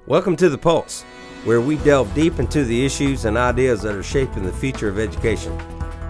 Welcome to The Pulse, where we delve deep into the issues and ideas that are shaping the future of education.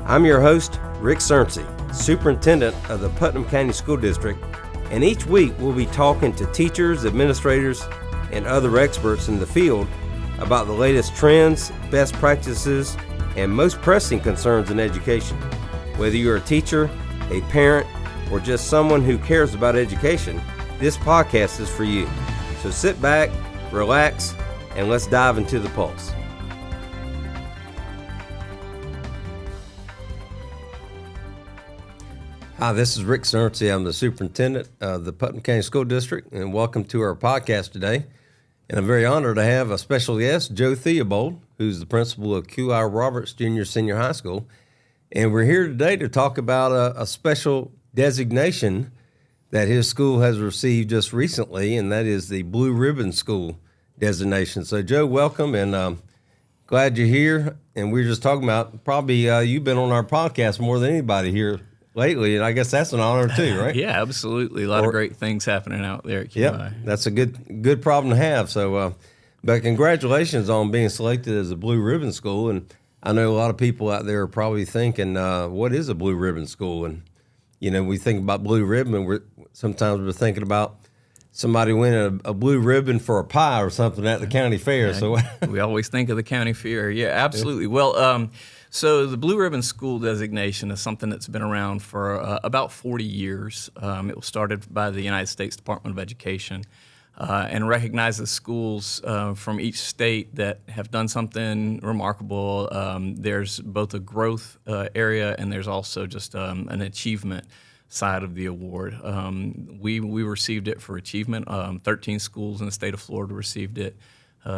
I'm your host, Rick Surrency, Superintendent of the Putnam County School District, and each week we'll be talking to teachers, administrators, and other experts in the field about the latest trends, best practices, and most pressing concerns in education. Whether you're a teacher, a parent, or just someone who cares about education, this podcast is for you. So sit back, relax, and let's dive into the pulse. Hi, this is Rick Surrency. I'm the superintendent of the Putnam County School District, and welcome to our podcast today. And I'm very honored to have a special guest, Joe Theobold, who's the principal of QI Roberts Junior Senior High School. And we're here today to talk about a special designation that his school has received just recently, and that is the Blue Ribbon School designation. So, Joe, welcome, and glad you're here. And we were just talking about probably you've been on our podcast more than anybody here lately, and I guess that's an honor too, right? Yeah, absolutely. A lot of great things happening out there at QI. Yeah, that's a good problem to have. So, but congratulations on being selected as a Blue Ribbon School. And I know a lot of people out there are probably thinking, what is a Blue Ribbon School? And, you know, we think about Blue Ribbon, and sometimes we're thinking about somebody winning a blue ribbon for a pie or something at the county fair. Yeah, So we always think of the county fair. Yeah, absolutely. Yeah. Well, so the Blue Ribbon School designation is something that's been around for about 40 years. It was started by the United States Department of Education and recognizes schools from each state that have done something remarkable. There's both a growth area and there's also just an achievement side of the award. We received it for achievement. 13 schools in the state of Florida received it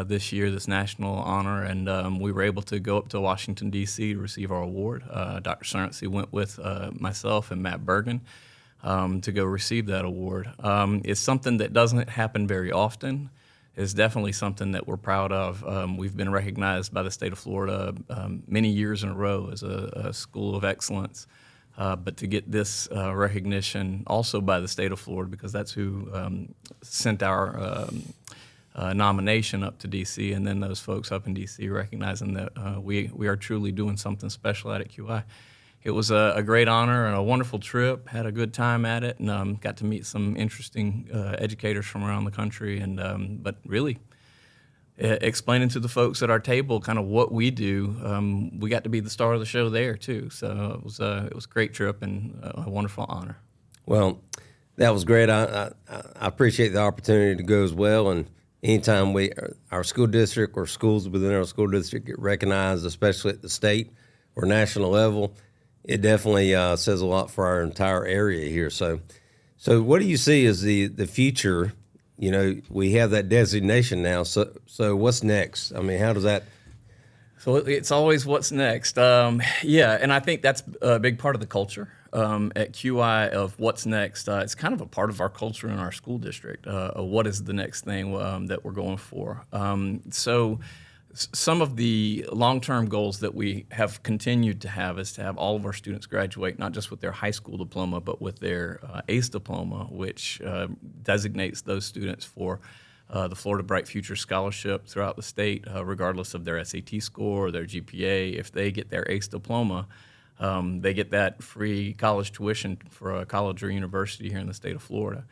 this year, this national honor, and we were able to go up to Washington, D.C. to receive our award. Dr. Surrency went with myself and Matt Bergen to go receive that award. It's something that doesn't happen very often. It's definitely something that we're proud of. We've been recognized by the state of Florida many years in a row as a school of excellence. But to get this recognition also by the state of Florida, because that's who sent our nomination up to D.C., and then those folks up in D.C. recognizing that we are truly doing something special at QI. It was a great honor and a wonderful trip. Had a good time at it, and got to meet some interesting educators from around the country. And but really, explaining to the folks at our table kind of what we do, we got to be the star of the show there too. So it was a great trip and a wonderful honor. Well, that was great. I appreciate the opportunity to go as well. And anytime our school district or schools within our school district get recognized, especially at the state or national level, it definitely says a lot for our entire area here. So what do you see as the future? You know, we have that designation now. So what's next? I mean, how does that? So it's always what's next. Yeah, and I think that's a big part of the culture at QI of what's next. It's kind of a part of our culture in our school district. What is the next thing that we're going for? So some of the long-term goals that we have continued to have is to have all of our students graduate, not just with their high school diploma, but with their ACE diploma, which designates those students for the Florida Bright Future Scholarship throughout the state, regardless of their SAT score or their GPA. If they get their ACE diploma, they get that free college tuition for a college or university here in the state of Florida.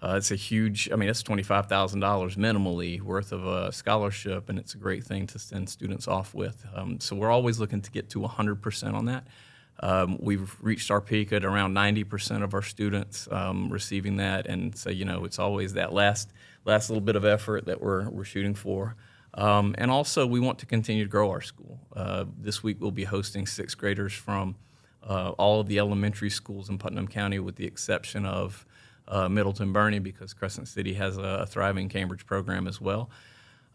It's a huge, it's $25,000 minimally worth of a scholarship, and it's a great thing to send students off with. So we're always looking to get to 100% on that. We've reached our peak at around 90% of our students receiving that, and so, it's always that last little bit of effort that we're shooting for. And also, we want to continue to grow our school. This week we'll be hosting sixth graders from all of the elementary schools in Putnam County, with the exception of Middleton Bernie, because Crescent City has a thriving Cambridge program as well.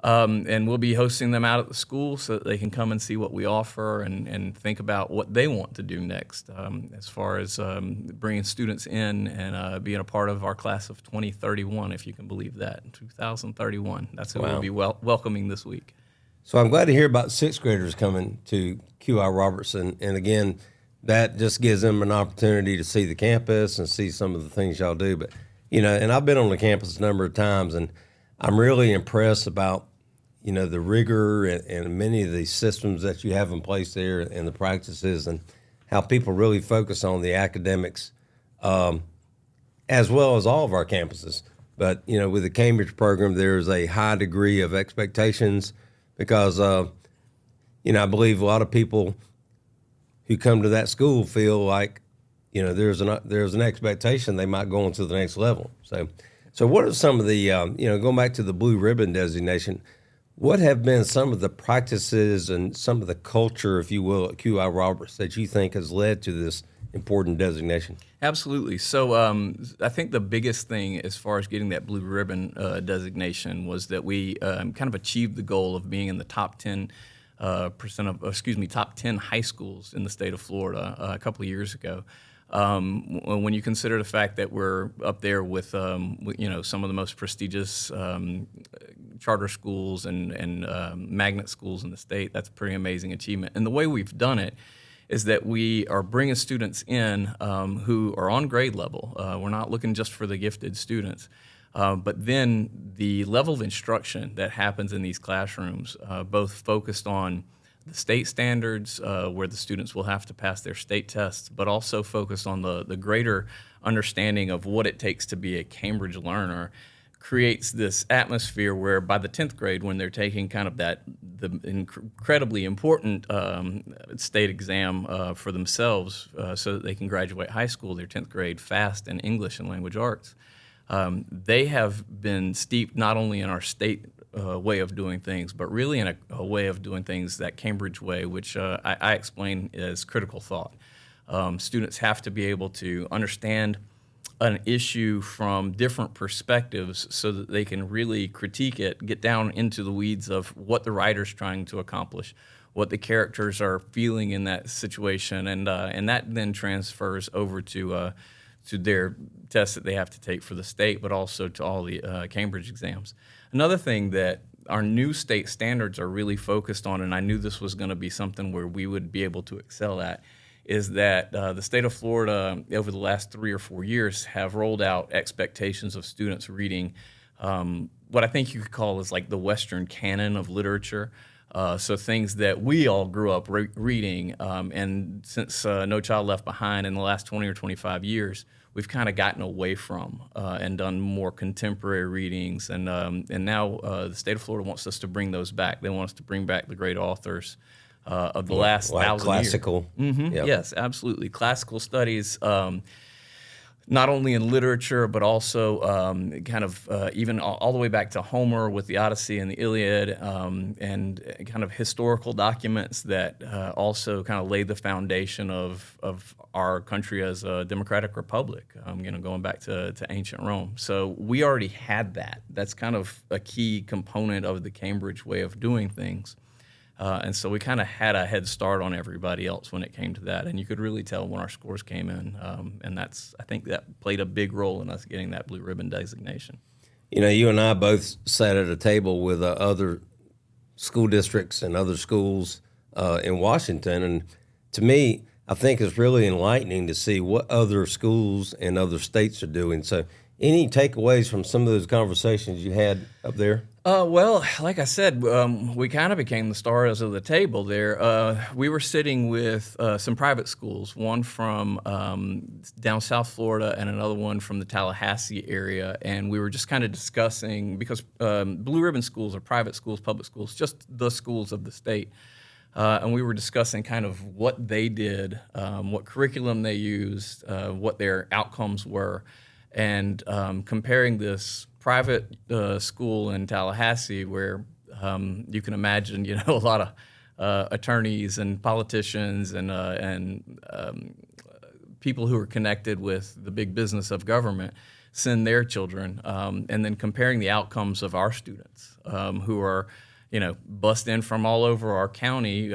And we'll be hosting them out at the school so that they can come and see what we offer and think about what they want to do next as far as bringing students in and being a part of our class of 2031, if you can believe that, in 2031. That's who we'll be welcoming this week. So I'm glad to hear about sixth graders coming to QI Robertson. And again, that just gives them an opportunity to see the campus and see some of the things y'all do. But, and I've been on the campus a number of times, and I'm really impressed about, the rigor and many of the systems that you have in place there and the practices and how people really focus on the academics, as well as all of our campuses. But, with the Cambridge program, there's a high degree of expectations because, I believe a lot of people who come to that school feel like, there's an expectation they might go on to the next level. So what are some of the, going back to the blue ribbon designation, what have been some of the practices and some of the culture, if you will, at QI Roberts that you think has led to this important designation? Absolutely. So I think the biggest thing as far as getting that blue ribbon designation was that we kind of achieved the goal of being in the top 10 top 10 high schools in the state of Florida a couple of years ago. When you consider the fact that we're up there with some of the most prestigious charter schools and magnet schools in the state, that's a pretty amazing achievement. And the way we've done it is that we are bringing students in who are on grade level. We're not looking just for the gifted students. But then the level of instruction that happens in these classrooms, both focused on the state standards, where the students will have to pass their state tests, but also focused on the greater understanding of what it takes to be a Cambridge learner, creates this atmosphere where by the 10th grade, when they're taking kind of the incredibly important state exam for themselves so that they can graduate high school, their 10th grade FAST in English and language arts, they have been steeped not only in our state way of doing things, but really in a way of doing things, that Cambridge way, which I explain as critical thought. Students have to be able to understand an issue from different perspectives so that they can really critique it, get down into the weeds of what the writer's trying to accomplish, what the characters are feeling in that situation, and that then transfers over to their tests that they have to take for the state, but also to all the Cambridge exams. Another thing that our new state standards are really focused on, and I knew this was going to be something where we would be able to excel at, is that the state of Florida, over the last 3 or 4 years, have rolled out expectations of students reading what I think you could call is like the Western canon of literature. So things that we all grew up reading, and since No Child Left Behind in the last 20 or 25 years, we've kind of gotten away from and done more contemporary readings. And now the state of Florida wants us to bring those back. They want us to bring back the great authors of the last like 1,000 classical. years. Mm-hmm. Yep. Yes, absolutely. Classical studies, not only in literature, but also kind of even all the way back to Homer with the Odyssey and the Iliad, and kind of historical documents that also kind of laid the foundation of our country as a democratic republic, going back to ancient Rome. So we already had that. That's kind of a key component of the Cambridge way of doing things. And so we kind of had a head start on everybody else when it came to that. And you could really tell when our scores came in. And I think that played a big role in us getting that blue ribbon designation. You and I both sat at a table with other school districts and other schools in Washington. And to me, I think it's really enlightening to see what other schools and other states are doing. So any takeaways from some of those conversations you had up there? Well, like I said, we kind of became the stars of the table there. We were sitting with some private schools, one from down South Florida and another one from the Tallahassee area, and we were just kind of discussing, because blue ribbon schools are private schools, public schools, just the schools of the state. And we were discussing kind of what they did, what curriculum they used, what their outcomes were, and comparing this private school in Tallahassee, where you can imagine, a lot of attorneys and politicians and people who are connected with the big business of government send their children, and then comparing the outcomes of our students who are, bust in from all over our county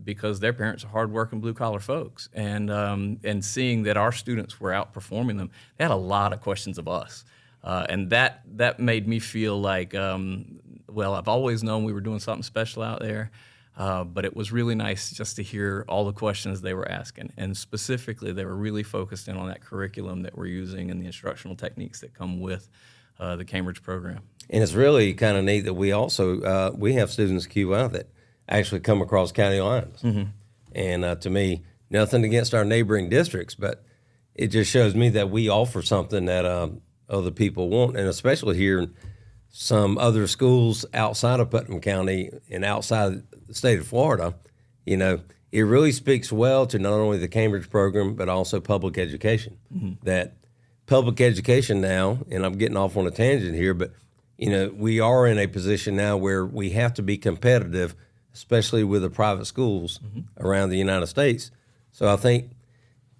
because their parents are hardworking blue-collar folks, and seeing that our students were outperforming them. They had a lot of questions of us. And that made me feel like, well, I've always known we were doing something special out there, but it was really nice just to hear all the questions they were asking. And specifically, they were really focused in on that curriculum that we're using and the instructional techniques that come with the Cambridge program. And it's really kind of neat that we also we have students at QI that actually come across county lines. And to me, nothing against our neighboring districts, but it just shows me that we offer something that other people want, and especially here in some other schools outside of Putnam County and outside the state of Florida. It really speaks well to not only the Cambridge program, but also public education. That public education now, and I'm getting off on a tangent here, but we are in a position now where we have to be competitive, especially with the private schools around the United States. So I think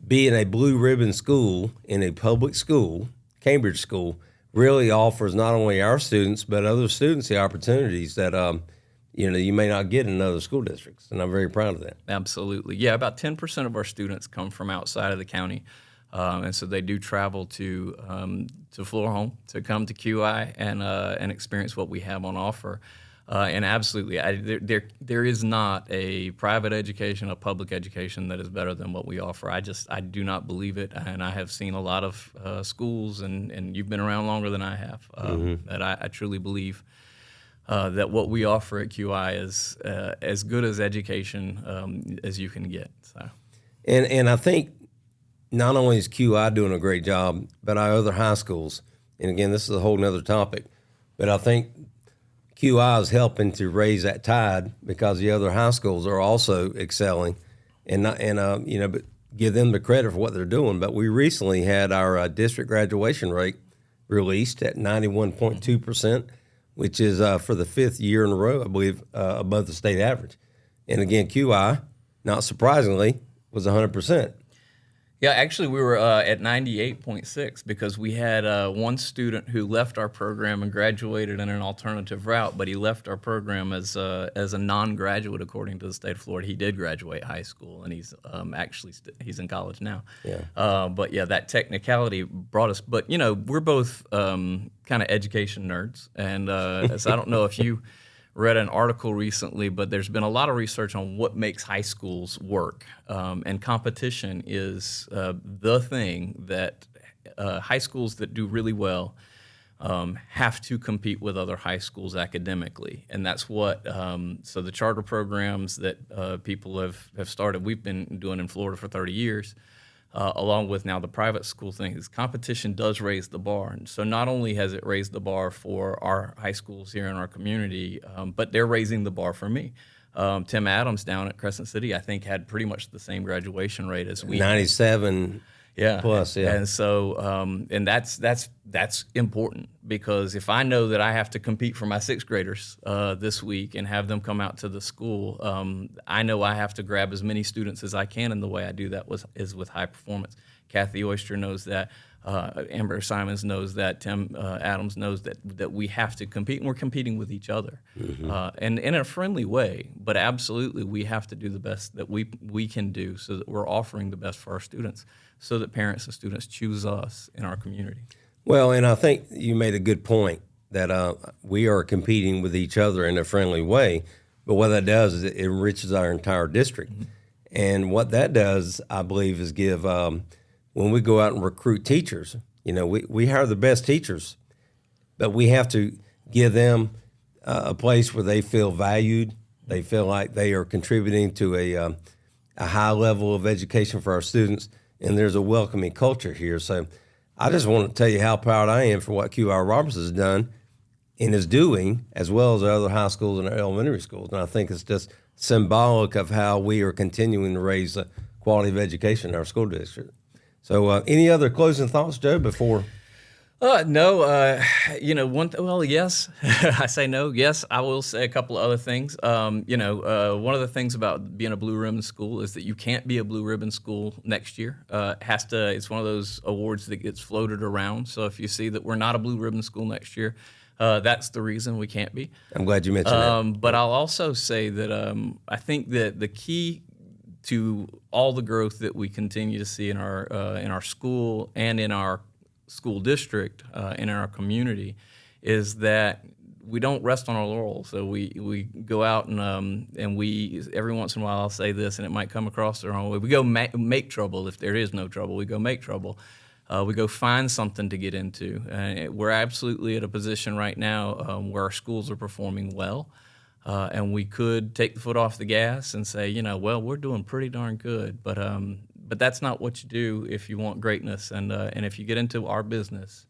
being a blue ribbon school in a public school, Cambridge school, really offers not only our students, but other students the opportunities that you may not get in other school districts. And I'm very proud of that. Absolutely. Yeah, about 10% of our students come from outside of the county. And so they do travel to Floor Home to come to QI and experience what we have on offer. And absolutely, there is not a private education, a public education that is better than what we offer. I do not believe it, and I have seen a lot of schools, and you've been around longer than I have, that I truly believe that what we offer at QI is as good as education as you can get. So, and I think not only is QI doing a great job, but our other high schools, and again, this is a whole nother topic, but I think QI is helping to raise that tide because the other high schools are also excelling, but give them the credit for what they're doing. But we recently had our district graduation rate released at 91.2%, which is for the fifth year in a row, I believe, above the state average. And again, QI, not surprisingly, was 100%. Yeah, actually, we were at 98.6 because we had one student who left our program and graduated in an alternative route, but he left our program as a non-graduate according to the state of Florida. He did graduate high school, and he's he's in college now. Yeah. But yeah, that technicality brought us. But we're both kind of education nerds, and so I don't know if you read an article recently, but there's been a lot of research on what makes high schools work. And competition is the thing that high schools that do really well have to compete with other high schools academically. And that's what, so the charter programs that people have started, we've been doing in Florida for 30 years, along with now the private school things, competition does raise the bar. And so not only has it raised the bar for our high schools here in our community, but they're raising the bar for me. Tim Adams down at Crescent City, I think, had pretty much the same graduation rate as we 97 plus, yeah. And so, and that's important because if I know that I have to compete for my sixth graders this week and have them come out to the school, I know I have to grab as many students as I can, and the way I do that is with high performance. Kathy Oyster knows that. Amber Simons knows that. Tim Adams knows that we have to compete, and we're competing with each other, and in a friendly way. But absolutely, we have to do the best that we can do, so that we're offering the best for our students, so that parents and students choose us in our community. Well, and I think you made a good point that we are competing with each other in a friendly way. But what that does is it enriches our entire district, and what that does, I believe, is give. When we go out and recruit teachers, we hire the best teachers, but we have to give them a place where they feel valued. They feel like they are contributing to a high level of education for our students, and there's a welcoming culture here. So I just want to tell you how proud I am for what QI Roberts has done and is doing, as well as our other high schools and our elementary schools. And I think it's just symbolic of how we are continuing to raise the quality of education in our school district. So any other closing thoughts, Joe, before? No, well, yes, I say no. Yes, I will say a couple of other things. One of the things about being a blue ribbon school is that you can't be a blue ribbon school next year. It's one of those awards that gets floated around. So if you see that we're not a blue ribbon school next year, that's the reason we can't be. I'm glad you mentioned that. But I'll also say that I think that the key to all the growth that we continue to see in our school and in our school district and in our community is that we don't rest on our laurels. So we go out and we every once in a while I'll say this and it might come across the wrong way. We go make trouble if there is no trouble. We go make trouble. We go find something to get into. We're absolutely at a position right now where our schools are performing well. And we could take the foot off the gas and say, well, we're doing pretty darn good. But that's not what you do if you want greatness. And if you get into our business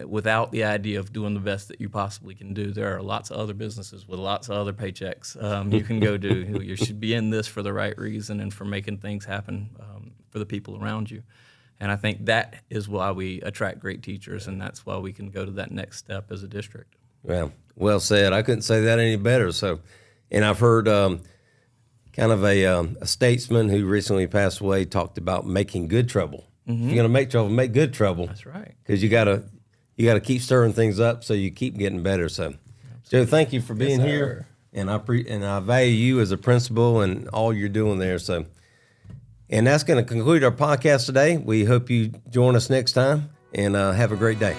without the idea of doing the best that you possibly can do, there are lots of other businesses with lots of other paychecks you can go do. You should be in this for the right reason and for making things happen for the people around you. And I think that is why we attract great teachers, and that's why we can go to that next step as a district. Well said. I couldn't say that any better. So, and I've heard kind of a statesman who recently passed away talked about making good trouble. Mm-hmm. If you're going to make trouble, make good trouble. That's right. Because you gotta keep stirring things up so you keep getting better. So, Joe, thank you for being here, and I value you as a principal and all you're doing there. So. And that's going to conclude our podcast today. We hope you join us next time, and have a great day.